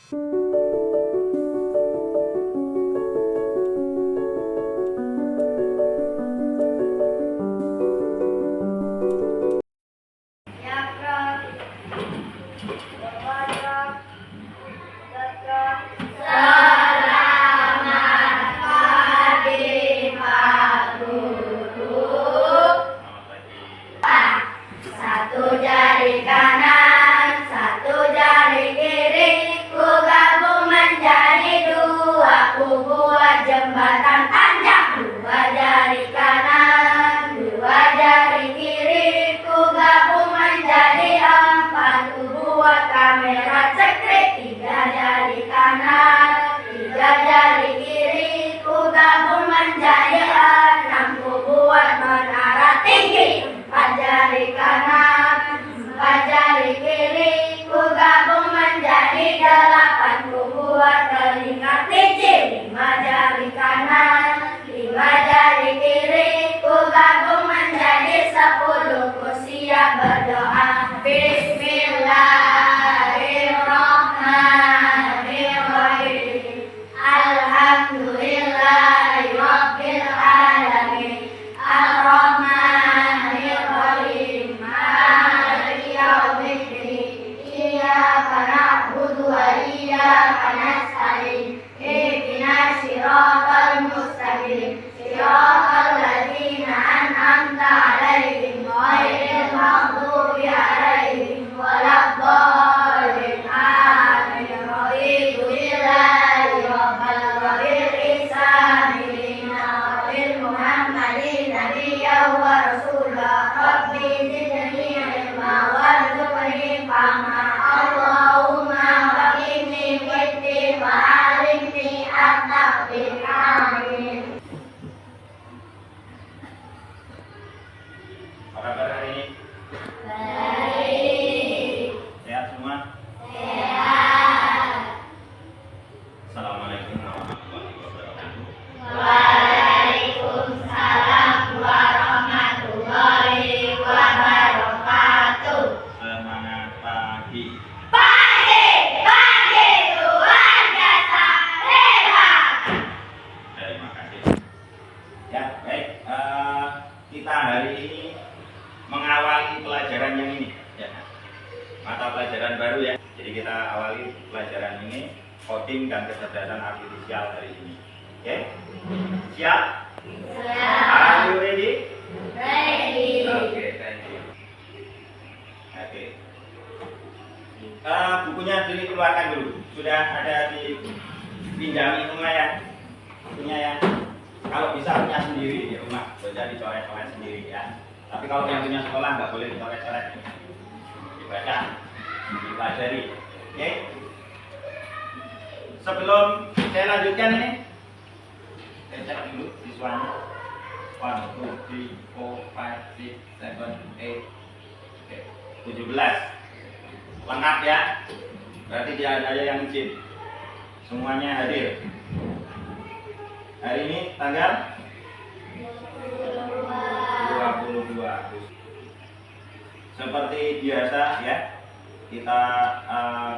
Apa kabar hari ini? Baik. Sehat semua? Sehat. Assalamualaikum warahmatullahi wabarakatuh. Waalaikumsalam warahmatullahi wabarakatuh. Semangat pagi. Pagi luar biasa hebat. Terima kasih. Ya, baik. Kita hari ini mengawali pelajaran yang ini, ya. Mata pelajaran baru ya. Jadi kita awali pelajaran ini, coding dan kecerdasan artifisial hari ini. Oke? Siap? Siap. Are you ready? Ready. Oke, thank you. Oke. Bukunya dikeluarkan dulu. Sudah ada di pinjami semua ya. Punya ya. Kalau bisa punya sendiri di rumah, bisa dicoret-coret sendiri ya. Tapi kalau yang punya sekolah nggak boleh dicoret-coret. Dibaca, dipelajari. Oke? Sebelum saya lanjutkan ini, saya cek dulu siswanya. 1, 2, 3, 4, 5, 6, 7, 8. Oke, 17. Lengkap ya. Berarti tidak ada yang izin. Semuanya hadir. Hari ini tanggal 22 Agustus. Seperti biasa ya, kita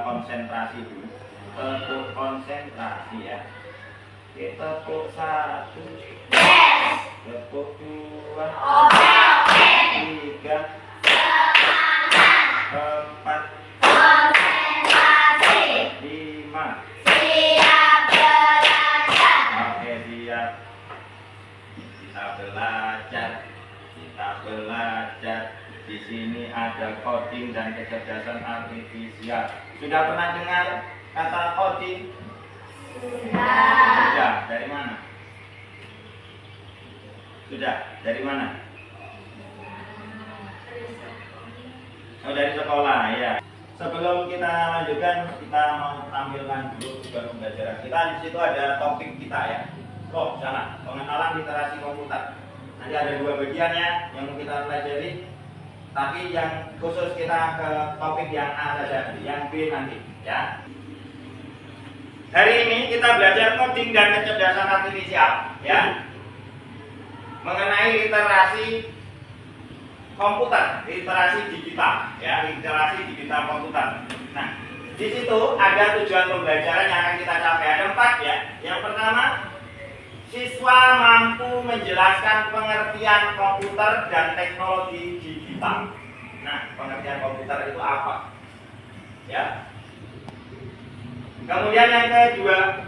konsentrasi dulu. Tepuk konsentrasi ya. Oke, tepuk 1. Yes. Tepuk 2. Oke. 3. Semangat. 4. Konsentrasi. 5. Siap belajar. Oke, siap. Kita belajar. Di sini ada coding dan kecerdasan artifisial. Sudah pernah dengar kata coding? Sudah. Dari mana? Sudah. Dari mana? Oh, dari sekolah ya. Sebelum kita lanjutkan, kita mau tampilkan dulu tugas pembelajaran kita. Di situ ada topik kita ya. Oh, sana, pengenalan literasi komputer. Nanti ada 2 bagian ya yang mau kita pelajari. Tapi yang khusus kita ke topik yang A saja, yang B nanti ya. Hari ini kita belajar coding dan kecerdasan artifisial ya. Mengenai literasi komputer, literasi digital ya, literasi digital komputer. Nah, Di situ ada tujuan pembelajaran yang akan kita capai. Ada 4 ya. Yang pertama, siswa mampu menjelaskan pengertian komputer dan teknologi digital. Nah, pengertian komputer itu apa? Ya. Kemudian yang kedua,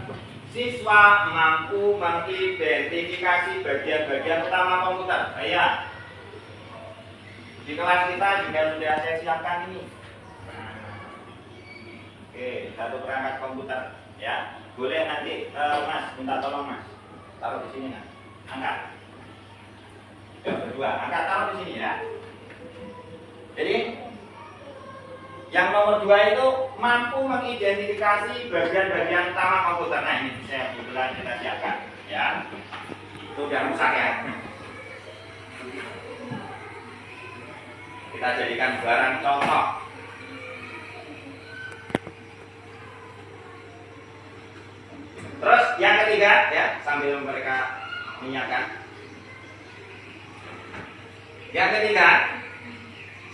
siswa mampu mengidentifikasi bagian-bagian utama komputer. Ya. Di kelas kita juga sudah saya siapkan ini. Oke, satu perangkat komputer, ya. Boleh nanti, Mas, minta tolong Mas, taruh di sini, nah. Angkat. Yang berdua, angkat taruh di sini ya. Jadi, yang nomor 2 itu mampu mengidentifikasi bagian-bagian utama komputer. Nah, ini saya kebetulan kita siapkan, ya. Itu udah rusak ya. Kita jadikan barang contoh. Terus yang ketiga ya, sambil mereka menyiapkan. Yang ketiga,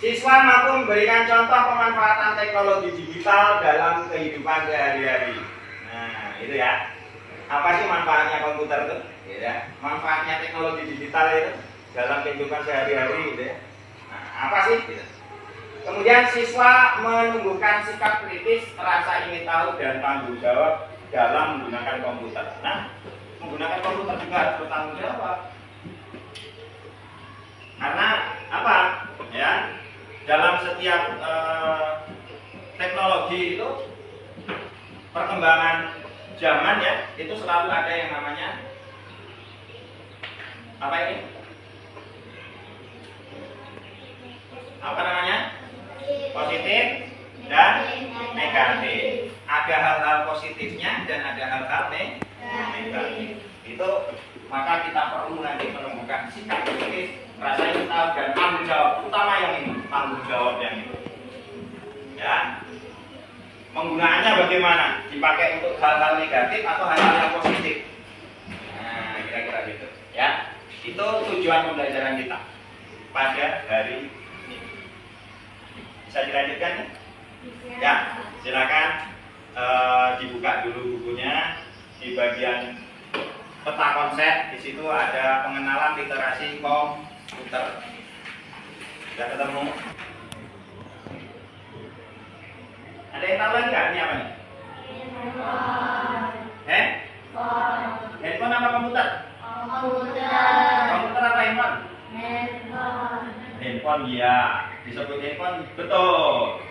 siswa mampu memberikan contoh pemanfaatan teknologi digital dalam kehidupan sehari-hari. Nah, itu ya. Apa sih manfaatnya komputer itu? Ya, manfaatnya teknologi digital itu dalam kehidupan sehari-hari gitu ya. Nah, apa sih? Gitu. Kemudian siswa menumbuhkan sikap kritis, rasa ingin tahu dan tanggung jawab dalam menggunakan komputer. Nah, menggunakan komputer juga harus bertanggung jawab. Karena apa? Ya, dalam setiap teknologi itu perkembangan zaman ya, itu selalu ada yang namanya apa ini? Apa namanya? Positif dan negatif. Ada hal-hal positifnya dan ada hal-hal negatif. Itu maka kita perlu nanti menemukan sikap kritis, rasa ingin tahu dan tanggung jawab. Utama yang ini, tanggung jawab yang itu. Ya. Penggunaannya bagaimana? Dipakai untuk hal-hal negatif atau hal-hal yang positif? Nah, kira-kira gitu. Ya. Itu tujuan pembelajaran kita pada hari ini. Bisa dilanjutkan? Ya, silakan dibuka dulu bukunya di bagian peta konsep. Di situ ada pengenalan literasi komputer. Sudah ketemu? Ada yang tahu lagi nggak ini apa nih? Handphone apa komputer? Komputer apa handphone? Handphone ya, disebut handphone betul.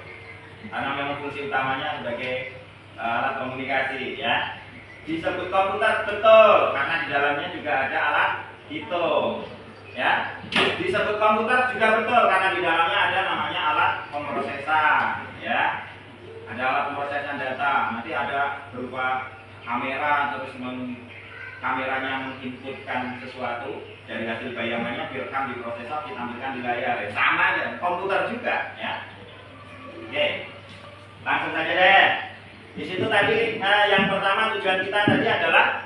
Karena memang fungsi utamanya sebagai alat komunikasi ya. Disebut komputer betul karena di dalamnya juga ada alat hitung ya. Disebut komputer juga betul karena di dalamnya ada namanya alat pemrosesan ya. Ada alat pemrosesan data, nanti ada berupa kamera, terus kameranya menginputkan sesuatu dari hasil bayangannya direkam di prosesor, ditampilkan di layar. Sama aja, komputer juga ya. Oke, langsung saja deh. Di situ tadi yang pertama tujuan kita tadi adalah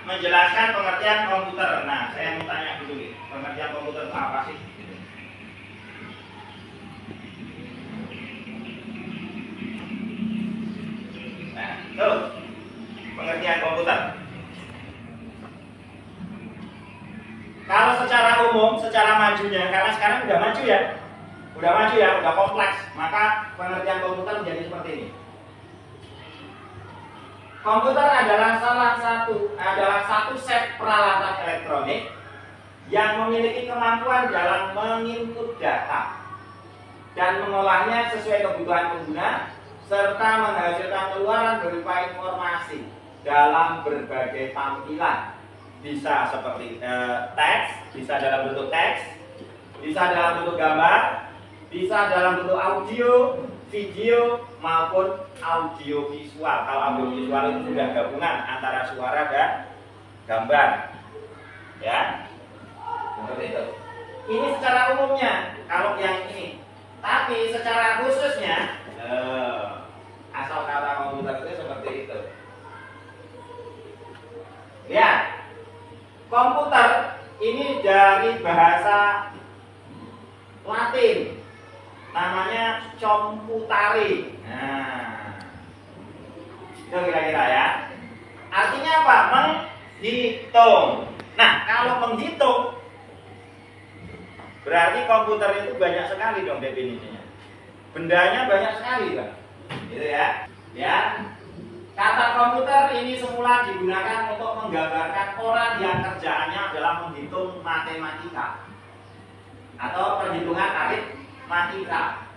menjelaskan pengertian komputer. Nah, saya mau tanya dulu nih, pengertian komputer itu apa sih? Nah, tuh pengertian komputer. Kalau secara umum, secara majunya, karena sekarang udah maju ya. Udah kompleks, maka pengertian komputer menjadi seperti ini. Komputer adalah satu set peralatan elektronik yang memiliki kemampuan dalam menginput data dan mengolahnya sesuai kebutuhan pengguna serta menghasilkan keluaran berupa informasi dalam berbagai tampilan. Bisa seperti teks, bisa dalam bentuk teks, bisa dalam bentuk gambar, bisa dalam bentuk audio, video maupun audio visual. Kalau audio visual itu sudah gabungan antara suara dan gambar, ya, seperti itu. Ini secara umumnya kalau yang ini, tapi secara khususnya asal kata komputer itu seperti itu. Lihat, komputer ini dari bahasa Latin. namanya computari. Nah, itu kira-kira ya. Artinya apa? Menghitung. Nah, kalau menghitung berarti komputer itu banyak sekali dong definisinya. Bendanya banyak sekali kan? Gitu ya. Ya. Kata komputer ini semula digunakan untuk menggambarkan orang yang kerjaannya adalah menghitung matematika atau perhitungan aritmatika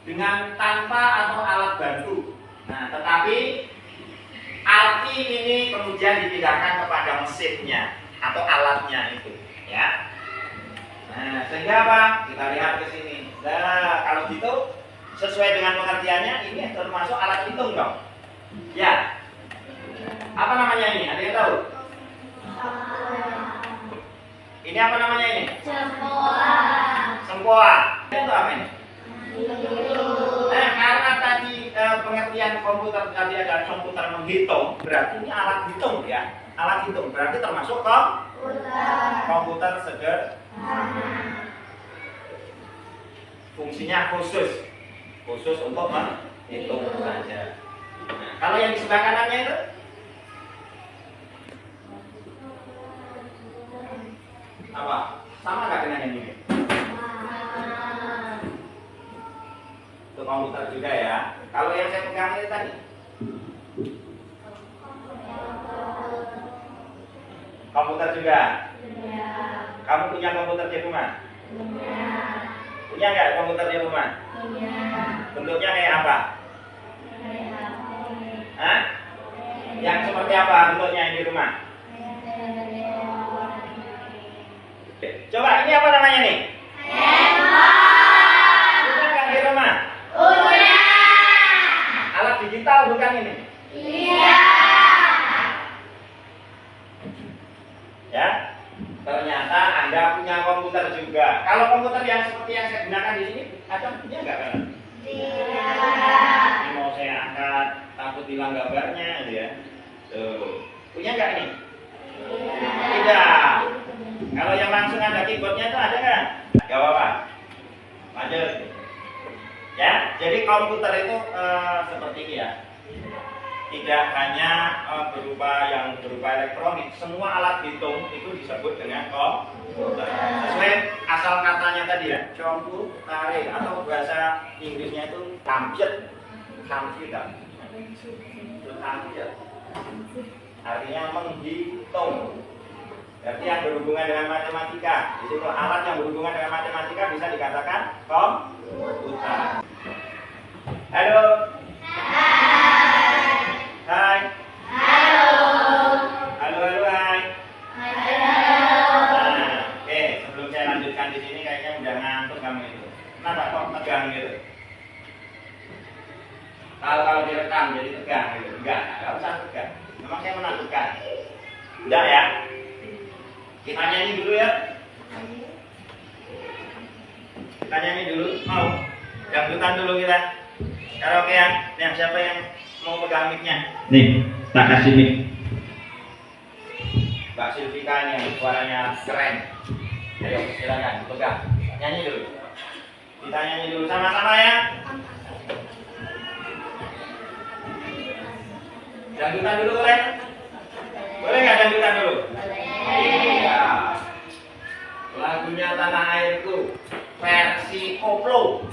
dengan tanpa atau alat bantu. Nah, tetapi arti ini kemudian dipindahkan kepada mesinnya atau alatnya itu, ya. Nah, sehingga apa? Kita lihat ke sini. Nah, kalau gitu sesuai dengan pengertiannya ini termasuk alat hitung dong. Ya. Apa namanya ini? Ada yang tahu? Ini apa namanya ini? Sempoa. Itu apa ini? Nah, karena tadi pengertian komputer tadi ada komputer menghitung, berarti ini alat hitung ya. Alat hitung berarti termasuk komputer sederhana. Fungsinya khusus untuk menghitung saja. Nah, kalau yang di sebelah kanannya itu apa? Sama nggak dengan yang ini? Itu komputer juga ya. Kalau yang saya pegang ini tadi, komputer juga. Kamu punya komputer di rumah? Punya nggak komputer di rumah? Bentuknya kayak apa? Hah? Yang seperti apa bentuknya yang di rumah? Coba ini apa namanya nih? Punya nggak di rumah? Alat digital bukan ini? Ya, ternyata Anda punya komputer juga. Kalau komputer yang seperti yang saya gunakan di sini, ada punya nggak kan? Ini mau saya angkat, takut hilang gambarnya, gitu ya. Tuh, punya nggak ini? Tidak. Kalau yang langsung ada keyboardnya itu ada nggak? Gak apa-apa. Lanjut. Ya, jadi komputer itu seperti ini ya. Tidak hanya berupa elektronik, semua alat hitung itu disebut dengan komputer. Sesuai asal katanya tadi ya, computare atau bahasa Inggrisnya itu computer. Artinya menghitung. Berarti yang berhubungan dengan matematika. Jadi kalau alat yang berhubungan dengan matematika bisa dikatakan komputer. Halo. Hai. Halo, hai. Nah, oke, sebelum saya lanjutkan di sini kayaknya udah ngantuk kamu itu. Kenapa kok tegang gitu? Kalau direkam jadi tegang gitu. Enggak usah tegang. Memang saya menakutkan. Udah ya. Kita nyanyi dulu ya. Kita nyanyi dulu. Mau? Dangdutan dulu kita. Karaokean. Yang siapa yang mau pegang mic-nya? Nih, tak kasih mic. Mbak Silvika ini yang suaranya keren. Ayo, silakan pegang. Nyanyi dulu. Kita nyanyi dulu sama-sama ya. Dangdutan dulu boleh? Boleh nggak dangdutan dulu? Iya. Lagunya Tanah Airku versi koplo.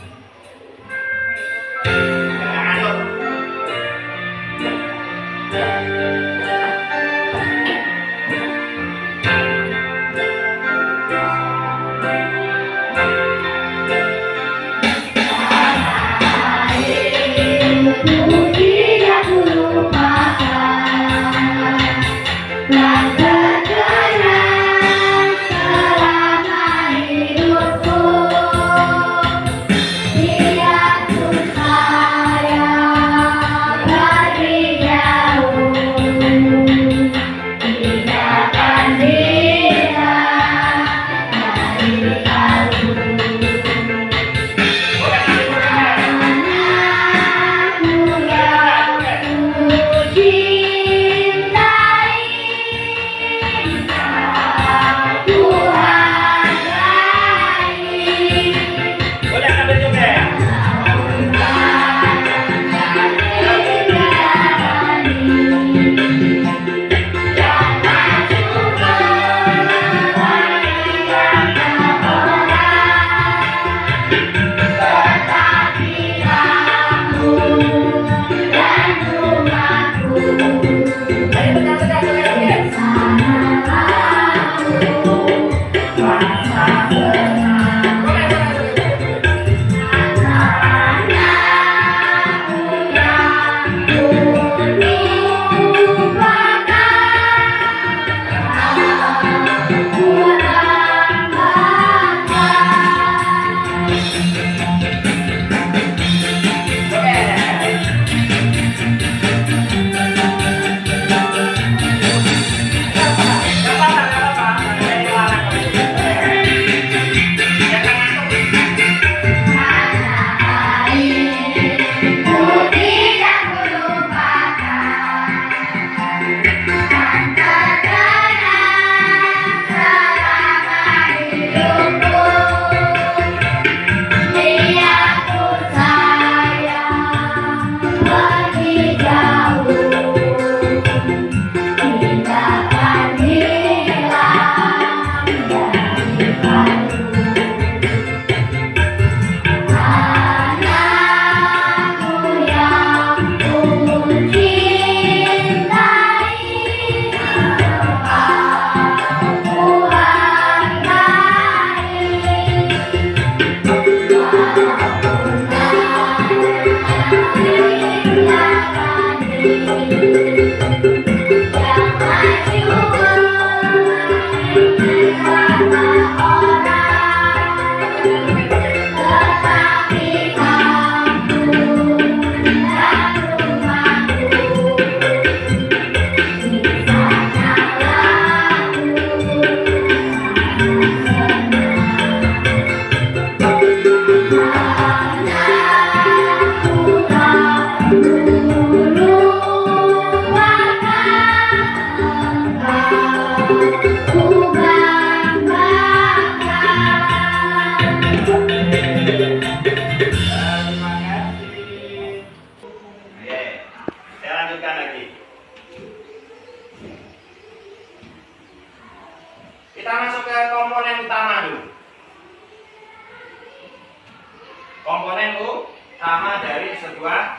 pertama dari sebuah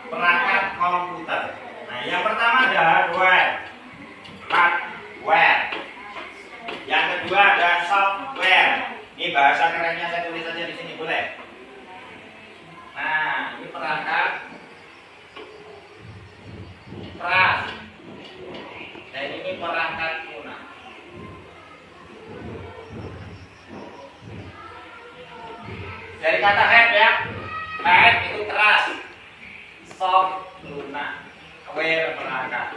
perangkat komputer. Nah, yang pertama ada hardware. Yang kedua ada software. Ini bahasa kerennya saya tulis saja di sini, boleh? Nah, ini perangkat keras. Dan ini perangkat lunak. Dari kata head ya, head itu keras, soft lunak, ware perangkat.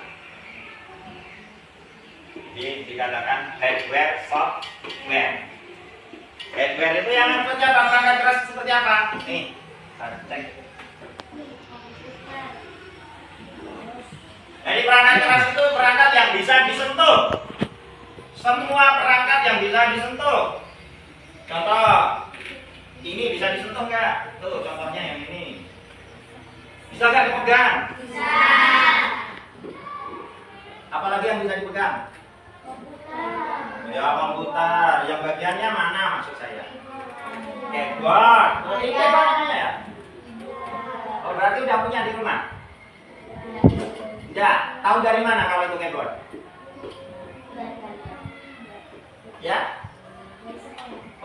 Jadi dikatakan hardware, software. Hardware itu yang seperti apa? Perangkat keras seperti apa? Nih, kita cek. Jadi perangkat keras itu perangkat yang bisa disentuh. Semua perangkat yang bisa disentuh. Contoh, ini bisa disentuh nggak? Tuh contohnya yang ini. Bisa nggak dipegang? Bisa. Apalagi yang bisa dipegang? Komputer. Ya komputer. Yang bagiannya mana maksud saya? Keyboard. Oh, ini keyboardnya ya? Oh, berarti udah punya di rumah? Enggak. Tahu dari mana kalau itu keyboard? Ya?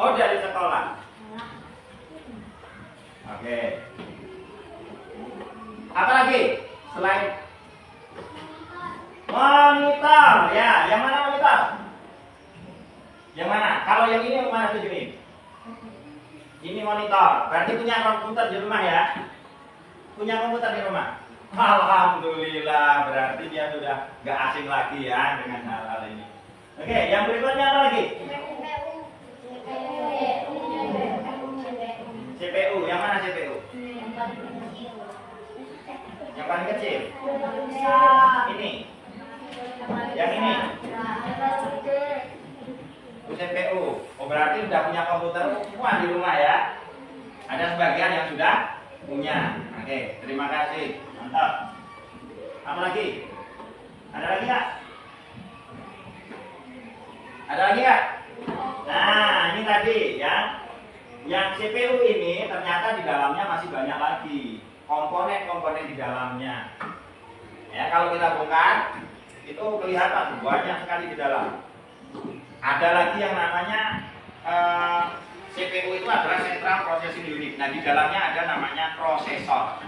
Oh, dari sekolah. Oke. Apa lagi selain monitor? Ya, yang mana monitor? Yang mana? Kalau yang ini mana tuh ini? Ini monitor. Berarti punya komputer di rumah ya? Punya komputer di rumah? Alhamdulillah, berarti dia sudah nggak asing lagi ya dengan hal-hal ini. Oke, yang berikutnya apa lagi? CPU. Yang mana CPU? Yang paling kecil. Ini. Yang ini. CPU. Oh, berarti sudah punya komputer semua di rumah ya. Ada sebagian yang sudah punya. Oke, terima kasih. Mantap. Apa lagi? Ada lagi nggak? Ada lagi nggak? Nah, ini tadi ya. Yang CPU ini ternyata di dalamnya masih banyak lagi komponen-komponen di dalamnya. Ya, kalau kita buka itu kelihatan banyak sekali di dalam. Ada lagi yang namanya CPU itu adalah Central Processing Unit. Nah, di dalamnya ada namanya prosesor.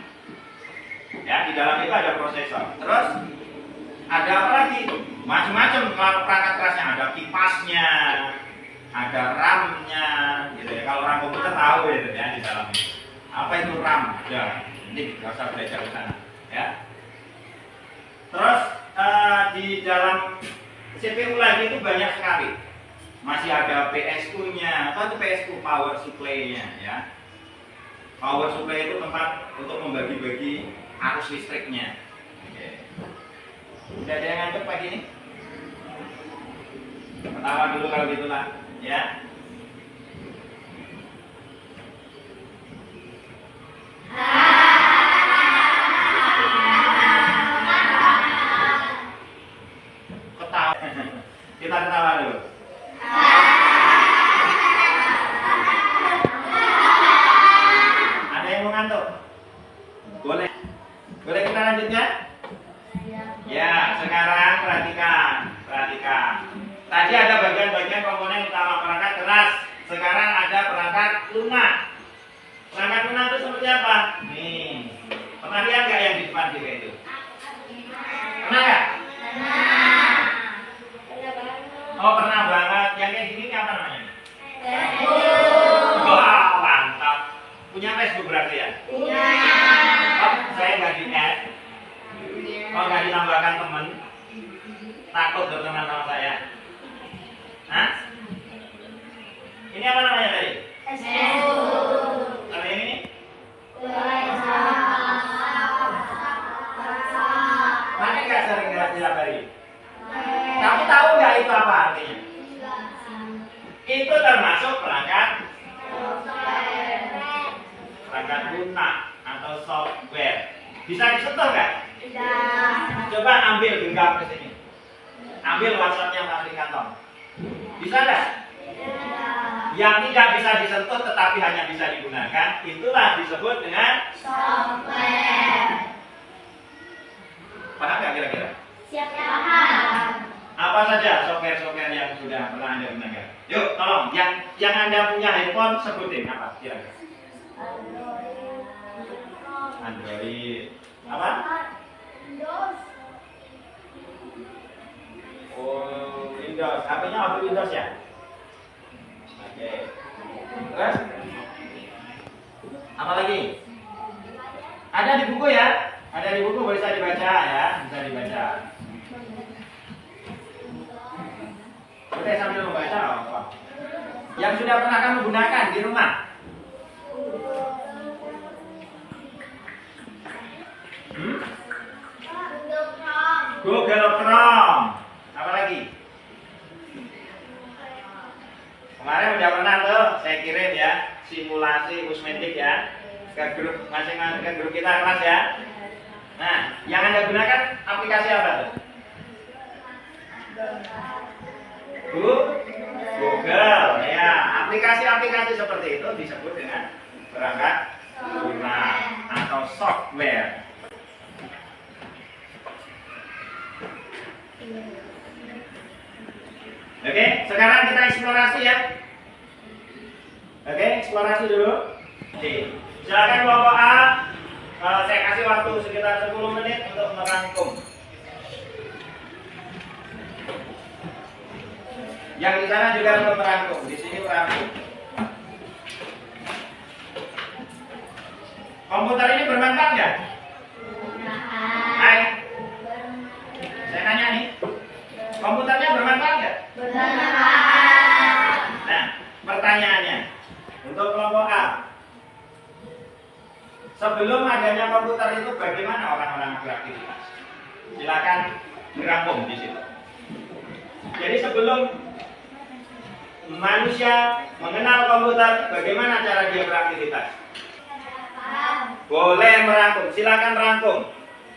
Ya, di dalam itu ada prosesor. Terus ada apa lagi? Macam-macam perangkat kerasnya. Ada kipasnya, ada RAM-nya, gitu ya. Kalau orang komputer tahu gitu ya di dalam itu. Apa itu RAM? Ya, nanti nggak usah belajar ke sana. Ya. Terus di dalam CPU lagi itu banyak sekali. Masih ada PSU-nya. Apa itu PSU? Power supply-nya, ya. Power supply itu tempat untuk membagi-bagi arus listriknya. Oke. Sudah ada yang ngantuk pagi ini? Ketawa dulu kalau gitulah, ya. Ketawa. Kita ketawa dulu. Ada yang mau ngantuk? Boleh. Boleh kita lanjutkan? Ya, sekarang perhatikan. Tadi ada bagian-bagian komponen utama perangkat keras. Sekarang ada perangkat lunak. Perangkat lunak itu seperti apa? Nih, pernah lihat nggak yang di depan kita itu? Pernah nggak? Oh, pernah banget. Yang kayak gini apa namanya? Wah, mantap. Punya Facebook berarti ya? Oh, saya nggak di-add. Oh, nggak ditambahkan teman. Takut berteman sama saya. Hah? Ini apa namanya tadi? Kalau yang ini? Mana nggak sering setiap hari? Kamu tahu nggak itu apa artinya? Itu termasuk perangkat lunak atau software. Bisa disentuh nggak? Coba ambil genggam ke sini. Ambil WhatsApp-nya Mas Rikantong. Bisa nggak? yang tidak bisa disentuh tetapi hanya bisa digunakan, itulah disebut dengan software. Paham nggak kira-kira? Siap paham. Apa saja software-software yang sudah pernah Anda gunakan? Yuk, tolong, yang Anda punya handphone sebutin apa kira-kira? Android. Apa? Windows. Oh, Windows. HP-nya apa Windows ya? Oke. Terus? Apa lagi? Ada di buku ya? Ada di buku, bisa dibaca ya, bisa dibaca. Oke, sambil membaca apa? Yang sudah pernah kamu gunakan di rumah? Hmm? Google Chrome. Apa lagi? Kemarin udah pernah tuh saya kirim ya simulasi usmetik ya ke grup masing-masing, ke grup kita kelas ya. Nah, yang Anda gunakan aplikasi apa tuh? Google. Ya, aplikasi-aplikasi seperti itu disebut dengan perangkat lunak atau software. Oke, sekarang kita eksplorasi ya. Oke, eksplorasi dulu. Oke, silakan kelompok A. Saya kasih waktu sekitar 10 menit untuk merangkum. Yang di sana juga untuk merangkum. Di sini merangkum. Komputer ini bermanfaat nggak? Hai. Saya tanya nih. Komputernya bermanfaat nggak? Bermanfaat. Nah, pertanyaannya untuk kelompok A. Sebelum adanya komputer itu bagaimana orang-orang beraktivitas? Silakan dirangkum di situ. Jadi sebelum manusia mengenal komputer, bagaimana cara dia beraktivitas? Boleh merangkum, silakan rangkum.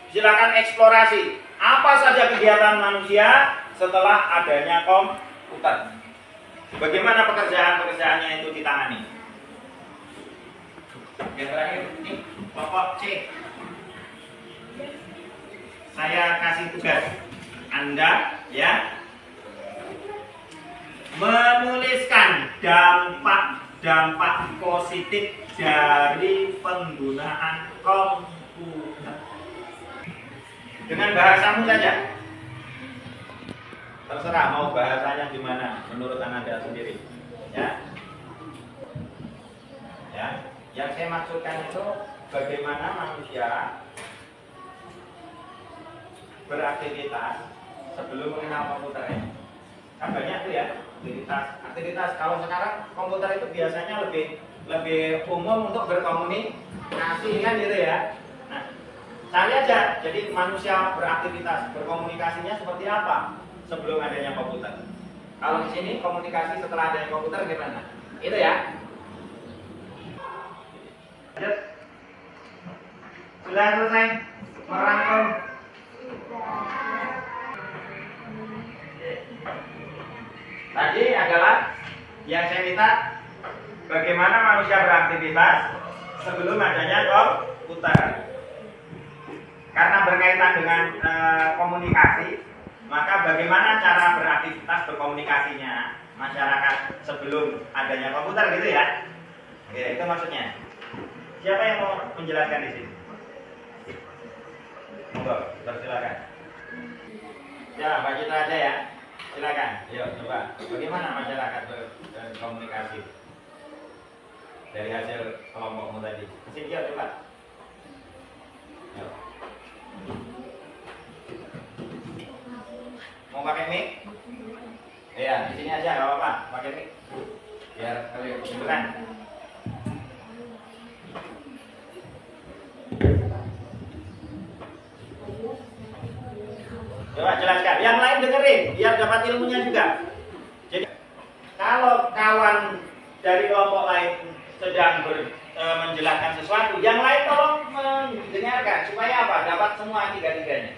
Silakan eksplorasi. Apa saja kegiatan manusia setelah adanya komputer? Bagaimana pekerjaan-pekerjaannya itu ditangani? Yang terakhir, ini kelompok C. Saya kasih tugas Anda ya menuliskan dampak positif dari penggunaan komputer dengan bahasamu saja. Terserah mau bahasanya gimana menurut Anda sendiri. Ya. Ya. Yang saya maksudkan itu bagaimana manusia beraktivitas sebelum mengenal komputernya. Kan banyak tuh ya aktivitas. Kalau sekarang komputer itu biasanya lebih umum untuk berkomunikasi kan gitu ya. Nah, cari aja. Jadi manusia beraktivitas, berkomunikasinya seperti apa sebelum adanya komputer. Kalau di sini komunikasi setelah adanya komputer gimana? Itu ya. Lanjut. Sudah selesai merangkum. Tadi adalah yang saya minta bagaimana manusia beraktivitas sebelum adanya komputer. Karena berkaitan dengan komunikasi, maka bagaimana cara beraktivitas berkomunikasinya masyarakat sebelum adanya komputer gitu ya? Oke, itu maksudnya. Siapa yang mau menjelaskan di sini? Monggo, silakan. Ya, Pak Citra aja ya. Silakan. Yuk, coba. Bagaimana masyarakat berkomunikasi dari hasil kelompokmu tadi? Sini dia coba. Yuk. Mau pakai mic? Iya, di sini aja nggak apa-apa. Pakai mic. Biar kalian kedengeran. Coba jelaskan. Yang lain dengerin, biar dapat ilmunya juga. Jadi kalau kawan dari kelompok lain sedang menjelaskan sesuatu, yang lain tolong mendengarkan supaya apa? Dapat semua tiga-tiganya.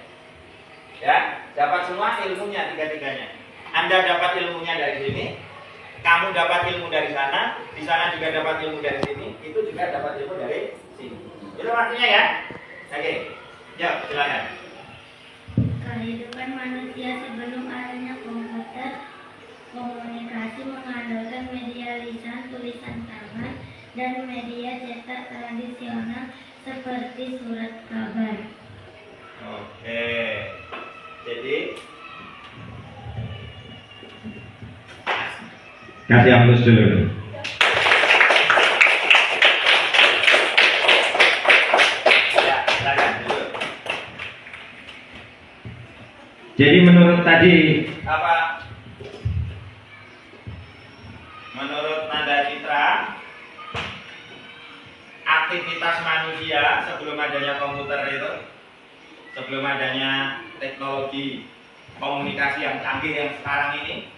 Ya, dapat semua ilmunya tiga-tiganya. Anda dapat ilmunya dari sini, kamu dapat ilmu dari sana, di sana juga dapat ilmu dari sini, itu juga dapat ilmu dari sini. Itu artinya ya. Oke, ya silakan. Kehidupan manusia sebelum adanya komputer komunikasi mengandalkan media lisan, tulisan tangan, dan media cetak tradisional seperti surat kabar. Oke, jadi kasih aplaus dulu. Ya, silakan dulu. Jadi menurut tadi apa? Menurut Nanda Citra, aktivitas manusia sebelum adanya komputer itu, sebelum adanya teknologi komunikasi yang canggih yang sekarang ini,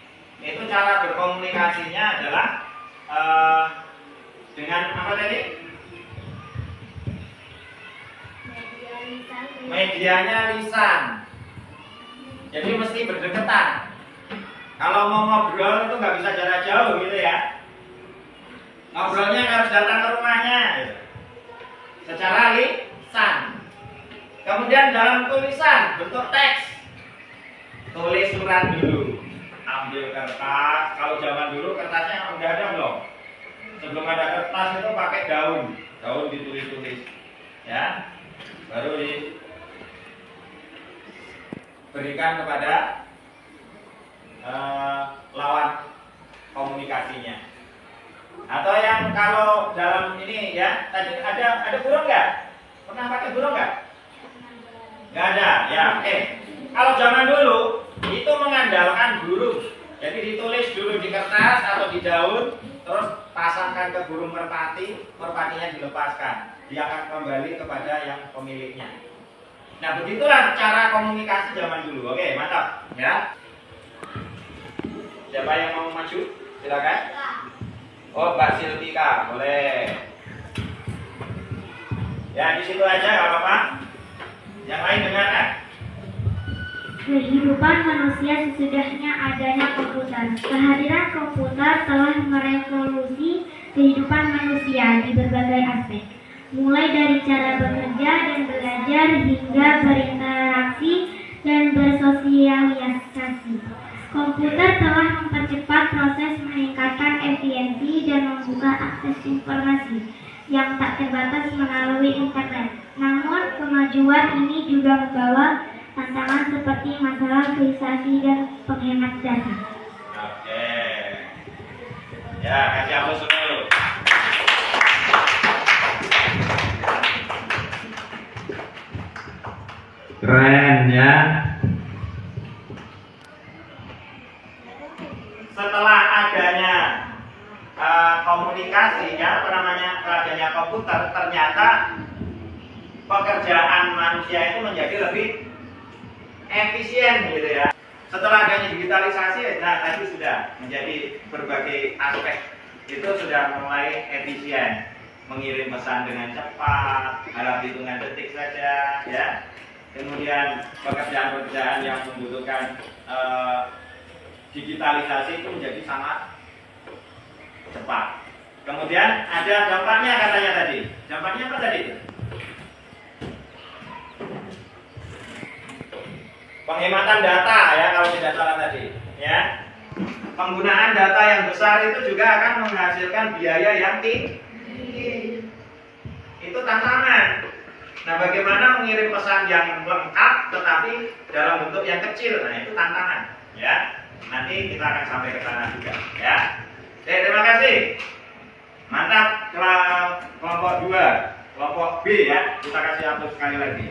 itu cara berkomunikasinya adalah dengan apa tadi? Media lisan, Medianya lisan. Jadi mesti berdekatan. Kalau mau ngobrol itu nggak bisa jarak jauh gitu ya. Ngobrolnya harus datang ke rumahnya gitu. Secara lisan. Kemudian dalam tulisan bentuk teks, tulis surat dulu, ambil kertas. Kalau zaman dulu kertasnya udah ada belum? Sebelum ada kertas itu pakai daun ditulis-tulis, ya, baru diberikan kepada lawan komunikasinya. Atau yang kalau dalam ini ya, tadi ada burung nggak? Pernah pakai burung nggak? Nggak ada, ya. Kalau zaman dulu itu mengandalkan burung. Jadi ditulis dulu di kertas atau di daun, terus pasangkan ke burung merpati, merpatinya dilepaskan. Dia akan kembali kepada yang pemiliknya. Nah, begitulah cara komunikasi zaman dulu. Oke, mantap, ya. Siapa yang mau maju? Silakan. Oh, Mbak Silvika, boleh. Ya, di situ aja, nggak apa-apa. Yang lain dengarkan. Kehidupan manusia sesudahnya adanya komputer. Kehadiran komputer telah merevolusi kehidupan manusia di berbagai aspek, mulai dari cara bekerja dan belajar hingga berinteraksi dan bersosialisasi. Komputer telah mempercepat proses, meningkatkan efisiensi dan membuka akses informasi yang tak terbatas melalui internet. Namun, kemajuan ini juga membawa tantangan seperti masalah privasi dan penghemat data. Oke. Ya, kasih aplaus dulu. Keren ya. Setelah adanya komunikasi ya, adanya komputer, ternyata pekerjaan manusia itu menjadi lebih efisien gitu ya. Setelah adanya digitalisasi, nah tadi sudah menjadi berbagai aspek itu sudah mulai efisien, mengirim pesan dengan cepat, dalam hitungan detik saja ya. Kemudian pekerjaan-pekerjaan yang membutuhkan digitalisasi itu menjadi sangat cepat. Kemudian ada dampaknya katanya tadi. Dampaknya apa tadi? Penghematan data ya, kalau tidak salah tadi ya. Penggunaan data yang besar itu juga akan menghasilkan biaya yang tinggi. Itu tantangan. Nah, bagaimana mengirim pesan yang lengkap tetapi dalam bentuk yang kecil? Nah, itu tantangan ya. Nanti kita akan sampai ke sana juga ya. Terima kasih. Mantap. Kelompok 2, kelompok B ya. Kita kasih aplaus sekali lagi.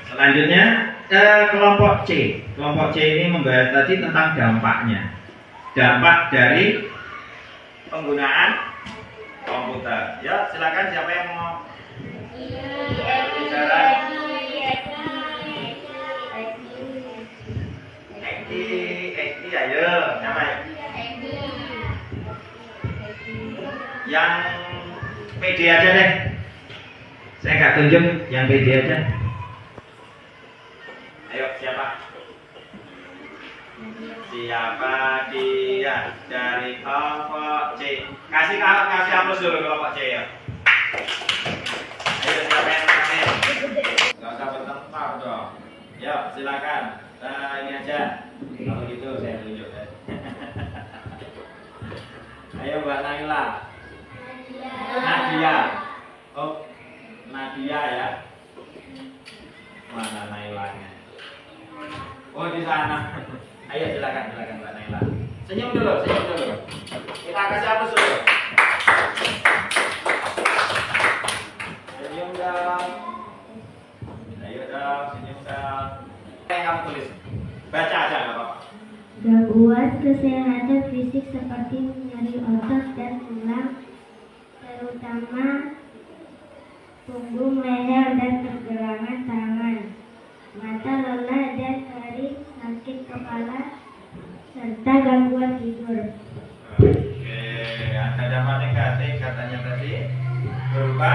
Selanjutnya kelompok C. Kelompok C ini membahas tadi tentang dampaknya. Dampak dari penggunaan komputer. Ya, silakan siapa yang mau bicara? Eki, ayo, siapa ya? Yang PD aja deh. Saya nggak tunjuk, yang PD aja. Ayo, siapa? Siapa dia dari kelompok C? Kasih aplaus dulu kelompok C ya. Ayo siapa yang terakhir? Gak usah bertengkar dong. Yuk silakan. Ini aja. Kalau gitu saya tunjuk ya. Ayo Mbak Naila. Nadia. Oh, Nadia ya. Mana Nailanya? Oh di sana. Ayo silakan Mbak Naila. Senyum dulu. Kita kasih aplaus dulu. Senyum dong. Ayo dong, senyum dong. Apa yang kamu tulis? Baca aja nggak apa-apa. Gangguan kesehatan fisik seperti nyeri otot dan tulang, terutama punggung, leher, dan pergelangan tangan, mata lelah dan kering, sakit kepala, serta gangguan tidur. Oke, ada dampak negatif katanya tadi berupa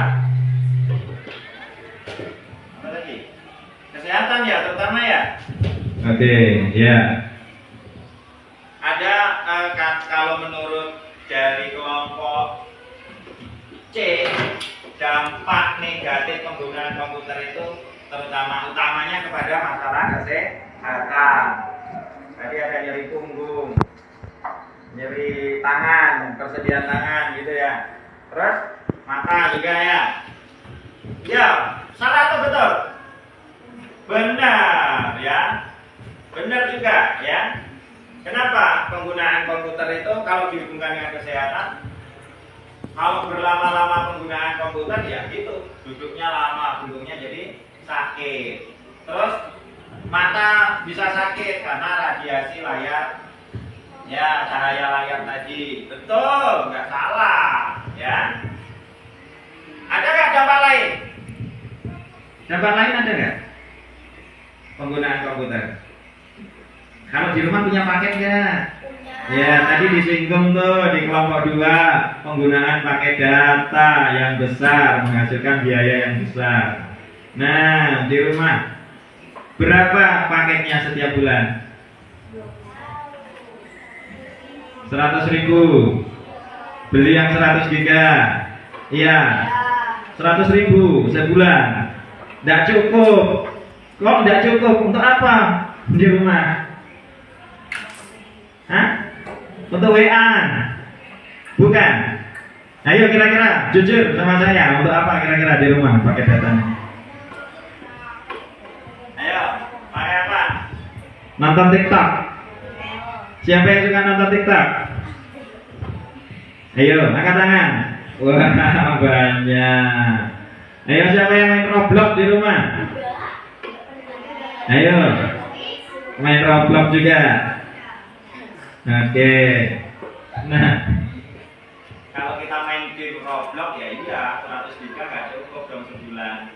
apa lagi? Kesehatan ya, terutama ya. Oke, ya. Ada kalau menurut dari kelompok C, dampak negatif penggunaan komputer itu utamanya kepada masalah kesehatan. Tadi ada nyeri punggung, nyeri tangan, persediaan tangan gitu ya. Terus mata juga ya. Ya, salah atau betul? Benar ya. Benar juga ya. Kenapa penggunaan komputer itu kalau dihubungkan dengan kesehatan? Kalau berlama-lama penggunaan komputer ya gitu, duduknya lama, punggungnya jadi sakit. Terus mata bisa sakit karena radiasi layar, ya cahaya layar tadi. Betul, nggak salah, ya. Ada nggak dampak lain? Dampak lain ada nggak? Penggunaan komputer. Kalau di rumah punya paket nggak? Ya, tadi disinggung tuh di kelompok 2, penggunaan paket data yang besar menghasilkan biaya yang besar. Nah, di rumah berapa paketnya setiap bulan? 100.000. Beli yang 100 giga. Iya. 100.000 sebulan. Nggak cukup. Kok nggak cukup? Untuk apa di rumah? Hah? Untuk WA? Bukan. Ayo kira-kira jujur sama saya, untuk apa kira-kira di rumah pakai datanya? Ayo, pakai apa? Nonton TikTok. Siapa yang suka nonton TikTok? Ayo, angkat tangan. Wah, banyak. Ayo, siapa yang main Roblox di rumah? Ayo, main Roblox juga. Oke. Nah, kalau kita main game Roblox ya iya 100 giga nggak cukup dong sebulan,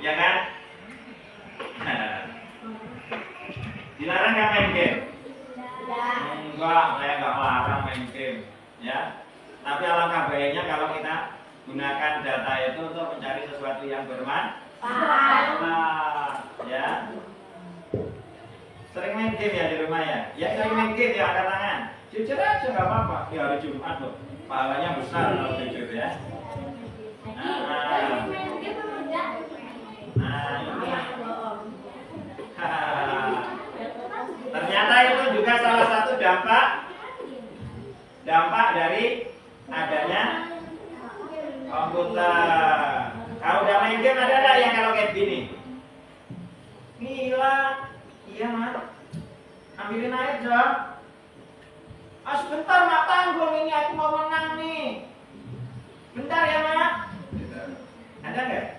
ya kan? Dilarang nggak main game? Enggak, saya nggak melarang main game, ya. Tapi alangkah baiknya kalau kita gunakan data itu untuk mencari sesuatu yang bermanfaat, ya. Sering main game ya di rumah ya? Ya sering main game ya, angkat tangan. Jujur aja nggak apa-apa. Di hari Jumat loh, pahalanya besar kalau jujur ya. Nah, ini. Ternyata itu juga salah satu dampak dari adanya komputer. Kalau udah main game ada nggak yang kalau kayak gini? Gila. Iya mak, ambilin air dong. Sebentar mak, tanggung ini aku mau menang nih. Bentar ya mak. Ada nggak?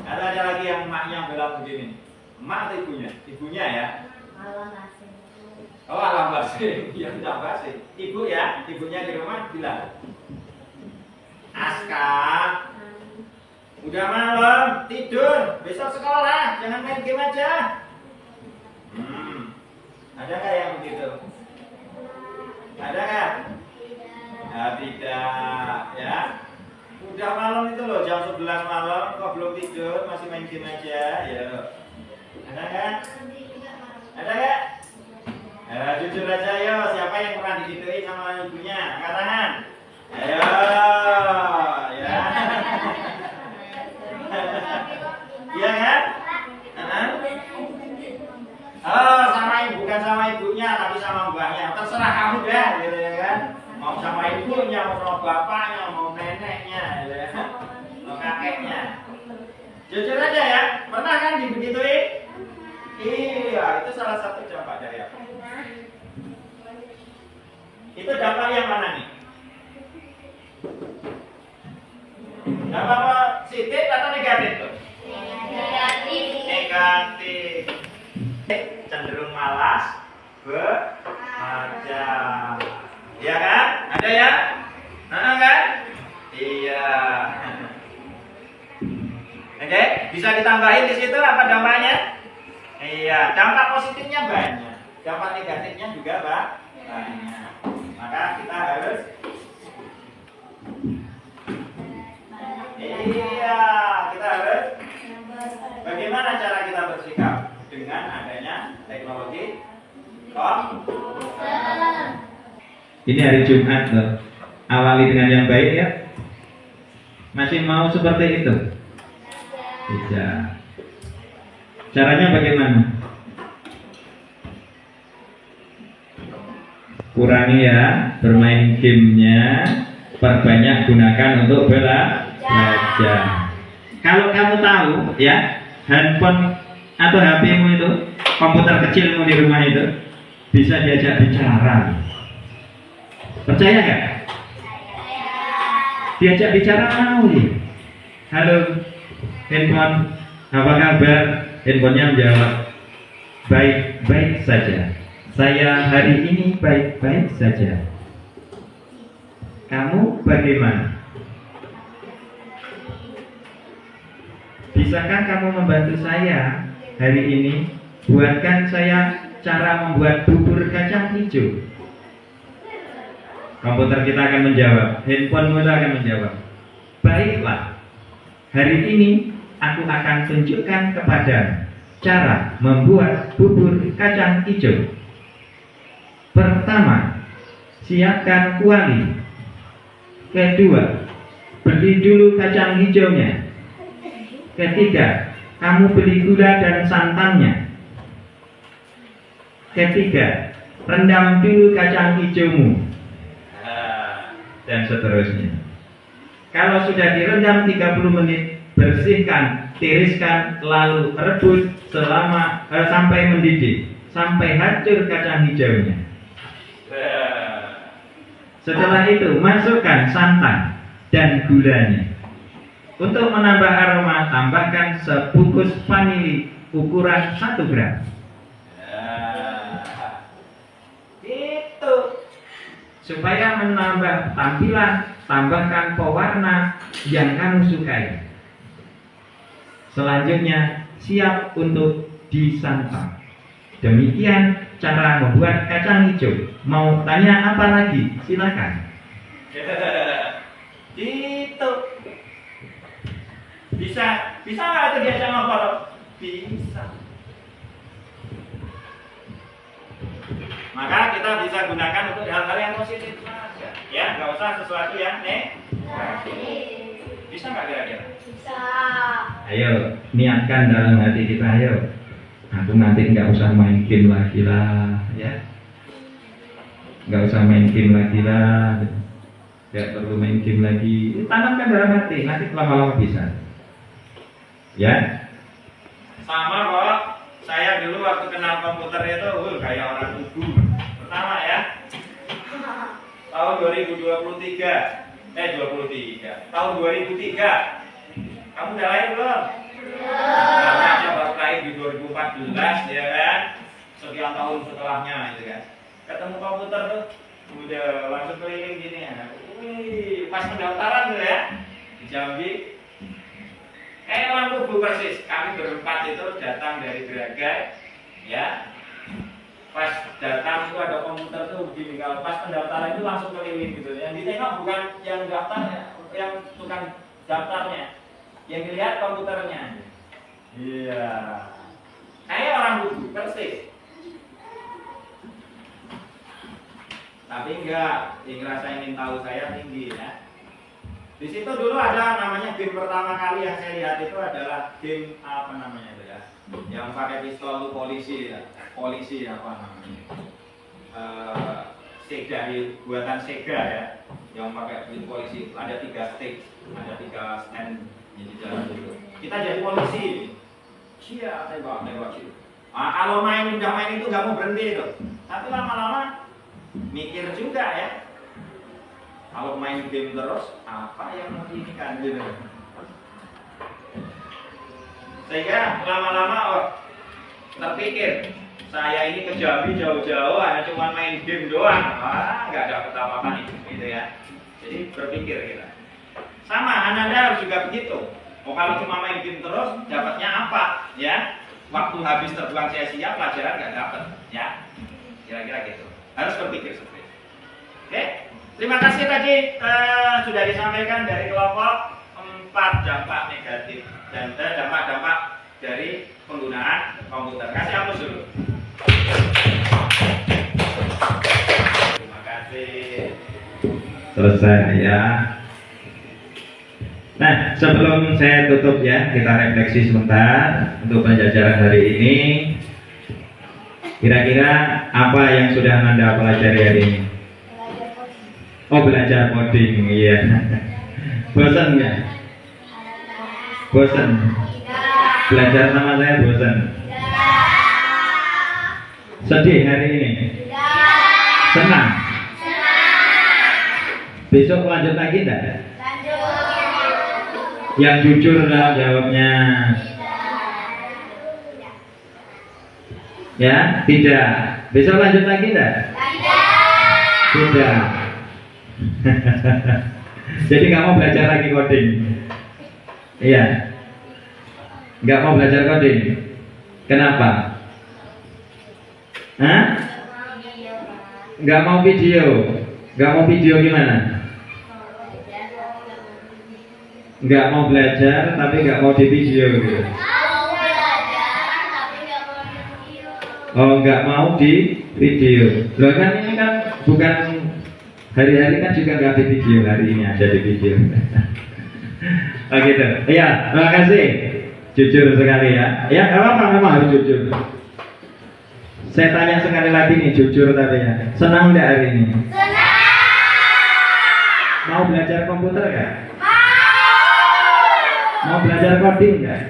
Ada lagi yang maknya bilang begini. Emak atau ibunya? Ibunya ya. Oh alam basi, ya tidak basi. Ibu ya, ibunya di rumah bilang. Aska, udah malam, tidur, besok sekolah, jangan main game aja. Ada nggak yang begitu? Ada nggak? Nah, tidak, ya. Udah malam itu loh, jam 11 malam, kok belum tidur, masih main game aja, ya. Ada nggak? Ada nggak? Jujur aja yo, siapa yang pernah digituin sama ibunya? Angkat tangan. Ayo, ya. Iya kan? Oh, sama ibu, bukan sama ibunya, tapi sama mbahnya. Terserah kamu deh, gitu ya kan? Mau sama ibunya, mau sama bapaknya, mau neneknya, gitu ya. Mau kakeknya. Jujur aja ya, pernah kan digituin? Iya, itu salah satu dampak dari apa? Itu dampak yang mana nih? Dampak positif atau negatif tuh? Negatif. Negatif. Cenderung malas, bekerja. Iya kan? Ada ya? Kan? Iya. Oke, bisa ditambahin di situ apa dampaknya? Iya, dampak positifnya banyak, dampak negatifnya juga banyak. Maka kita harus bagaimana cara kita bersikap dengan adanya teknologi komputer. Ini hari Jumat loh. Awali dengan yang baik ya. Masih mau seperti itu? Tidak. Caranya bagaimana? Kurangi ya bermain gamenya, perbanyak gunakan untuk belajar. Kalau kamu tahu ya, handphone atau HP-mu itu, komputer kecilmu di rumah itu bisa diajak bicara. Percaya nggak? Diajak bicara mau nih. Halo, handphone, apa kabar? Handphonenya menjawab, baik-baik saja. Saya hari ini baik-baik saja. Kamu bagaimana? Bisakah kamu membantu saya hari ini? Buatkan saya cara membuat bubur kacang hijau. Komputer kita akan menjawab, handphonemu akan menjawab, baiklah. Hari ini aku akan tunjukkan kepada cara membuat bubur kacang hijau. Pertama, siapkan kuali. Kedua, beli dulu kacang hijaunya. Ketiga, kamu beli gula dan santannya. Ketiga, rendam dulu kacang hijaumu. Dan seterusnya. Kalau sudah direndam 30 menit, bersihkan, tiriskan, lalu rebus sampai mendidih, sampai hancur kacang hijaunya. Setelah itu masukkan santan dan gulanya. Untuk menambah aroma, tambahkan sebungkus vanili ukuran 1 gram. Itu supaya menambah tampilan, tambahkan pewarna yang kamu sukai. Selanjutnya siap untuk disantap. Demikian cara membuat kacang hijau. Mau tanya apa lagi? Silakan. Itu bisa nggak itu diajak ngobrol? Bisa. Maka kita bisa gunakan untuk hal-hal yang positif saja, ya, nggak usah sesuatu yang negatif. Bisa nggak kira-kira? Bisa. Ayo, niatkan dalam hati kita, ayo. Aku nanti nggak usah main game lagi lah, ya. Nggak usah main game lagi lah. Nggak perlu main game lagi. Tanamkan dalam hati, nanti lama-lama bisa. Ya. Sama kok. Saya dulu waktu kenal komputer itu, kayak orang kudu. Pertama ya, tahun 2023. Tahun 2003. Kamu udah lahir belum? Belum. Saya baru lahir di 2014, ya kan? Sekian tahun setelahnya, gitu kan. Ketemu komputer tuh, udah langsung keliling gini ya. Wih, pas pendaftaran tuh ya, di Jambi. Kayak orang kubu persis. Kami berempat itu datang dari Braga, ya. Pas datang itu ada komputer tuh begini. Kalau pas pendaftaran itu langsung keliling gitu. Yang ditengok bukan yang daftarnya, yang tukang daftarnya, yang dilihat komputernya. Iya. Kayak orang kubu persis. Tapi enggak, rasa ingin tahu saya tinggi ya. Di situ dulu ada namanya game pertama kali yang saya lihat itu adalah game apa namanya itu ya, yang pakai pistol itu polisi ya, polisi apa namanya, Sega, buatan Sega ya, yang pakai polisi, ada 3 stick, ada 3 stand di jalan itu. Kita jadi polisi, cia tembak gitu. Nah, kalau udah main itu nggak mau berhenti itu, tapi lama-lama mikir juga ya. Kalau main game terus, apa yang mau diinginkan gitu. Sehingga lama-lama terpikir, saya ini ke Jambi jauh-jauh hanya cuma main game doang, nggak dapat apa-apa gitu ya. Jadi berpikir kita. Sama, Anda harus juga begitu. Oh, kalau cuma main game terus, dapatnya apa? Ya, waktu habis terbuang sia-sia, pelajaran nggak dapat. Ya, kira-kira gitu. Harus berpikir seperti itu. Oke. Terima kasih tadi sudah disampaikan dari kelompok 4 dampak negatif dan dampak-dampak dari penggunaan komputer. Kasih aplaus dulu. Terima kasih. Selesai ya. Nah, sebelum saya tutup ya, kita refleksi sebentar untuk pembelajaran hari ini. Kira-kira apa yang sudah Anda pelajari hari ini? Oh, belajar coding, iya. Bosan nggak? Bosan? Belajar sama saya bosan? Sedih hari ini? Senang? Besok lanjut lagi enggak? Yang jujur lah jawabnya. Ya, tidak. Besok lanjut lagi enggak? Tidak. Jadi nggak mau belajar lagi coding? Iya. Nggak mau belajar coding? Kenapa? Hah? Nggak mau video? Nggak mau video gimana? Nggak mau belajar tapi nggak mau di video gitu. Oh, nggak mau di video. Loh kan ini kan bukan hari-hari kan juga nggak di video, hari ini ada di video. Oh gitu. Iya, terima kasih. Jujur sekali ya. Ya nggak apa-apa, memang harus jujur. Saya tanya sekali lagi nih, jujur tapi ya. Senang nggak hari ini? Senang. Mau belajar komputer nggak? Mau belajar coding nggak?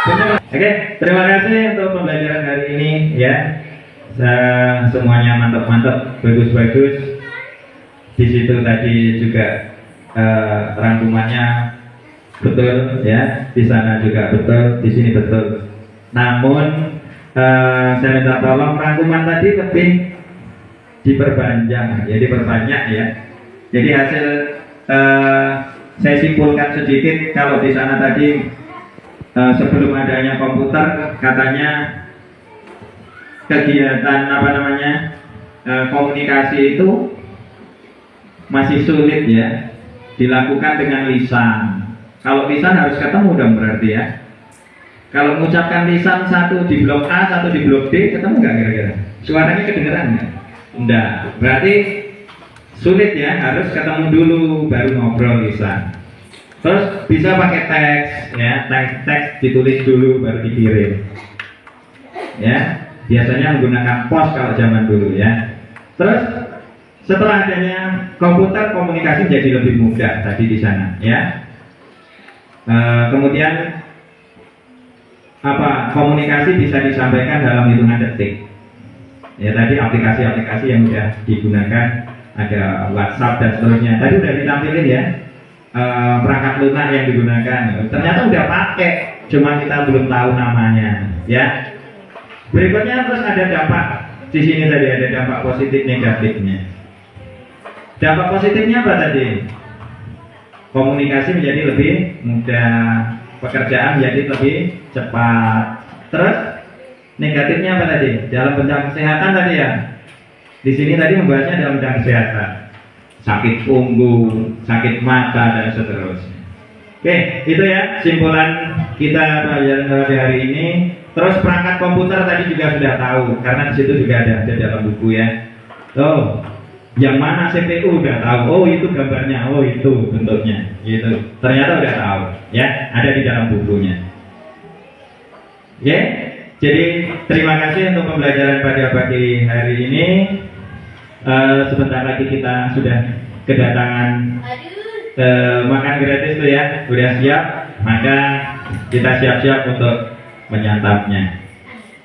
Benar. Oke, terima kasih untuk pembelajaran hari ini ya. Semuanya mantap-mantap, bagus-bagus. Di situ tadi juga rangkumannya betul ya, di sana juga betul, di sini betul. Namun saya minta tolong rangkuman tadi lebih diperpanjang, ya diperbanyak ya. Jadi hasil saya simpulkan sedikit kalau di sana tadi sebelum adanya komputer katanya kegiatan komunikasi itu masih sulit ya dilakukan dengan lisan. Kalau lisan harus ketemu dong berarti ya. Kalau mengucapkan lisan satu di blok A, satu di blok D, ketemu nggak kira-kira? Suaranya kedengeran nggak? Enggak. Berarti sulit ya, harus ketemu dulu baru ngobrol lisan. Terus bisa pakai teks ya, teks ditulis dulu baru dikirim. Ya. Biasanya menggunakan pos kalau zaman dulu ya. Terus setelah adanya komputer, komunikasi jadi lebih mudah tadi di sana ya. Kemudian komunikasi bisa disampaikan dalam hitungan detik. Ya tadi aplikasi-aplikasi yang sudah digunakan, ada WhatsApp dan seterusnya. Tadi udah ditampilin ya perangkat lunak yang digunakan. Ternyata udah pakai, cuma kita belum tahu namanya ya. Berikutnya terus ada dampak. Di sini tadi ada dampak positif negatifnya. Dampak positifnya apa tadi? Komunikasi menjadi lebih mudah, pekerjaan menjadi lebih cepat. Terus negatifnya apa tadi? Dalam bidang kesehatan tadi ya. Di sini tadi membahasnya dalam bidang kesehatan. Sakit punggung, sakit mata dan seterusnya. Oke, itu ya simpulan kita pelajaran hari ini. Terus perangkat komputer tadi juga sudah tahu, karena di situ juga ada dalam buku ya. Tuh, yang mana CPU udah tahu. Oh itu gambarnya, oh itu bentuknya, gitu. Ternyata udah tahu, ya. Ada di dalam bukunya. Oke, jadi terima kasih untuk pembelajaran pada pagi hari ini. Sebentar lagi kita sudah kedatangan makan gratis tuh ya, udah siap. Maka kita siap-siap untuk menyantapnya.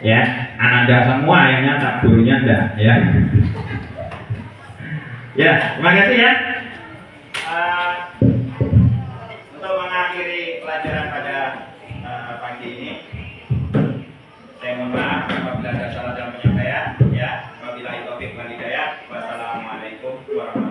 Ya, Ananda semua yang nyantap, gurunya enggak ya. Ya, terima kasih ya. Untuk mengakhiri pelajaran pada pagi ini, saya mohon maaf apabila ada salah dalam penyampaian. Ya, wabillahi taufiq wal hidayah. Wassalamualaikum warahmatullahi wabarakatuh.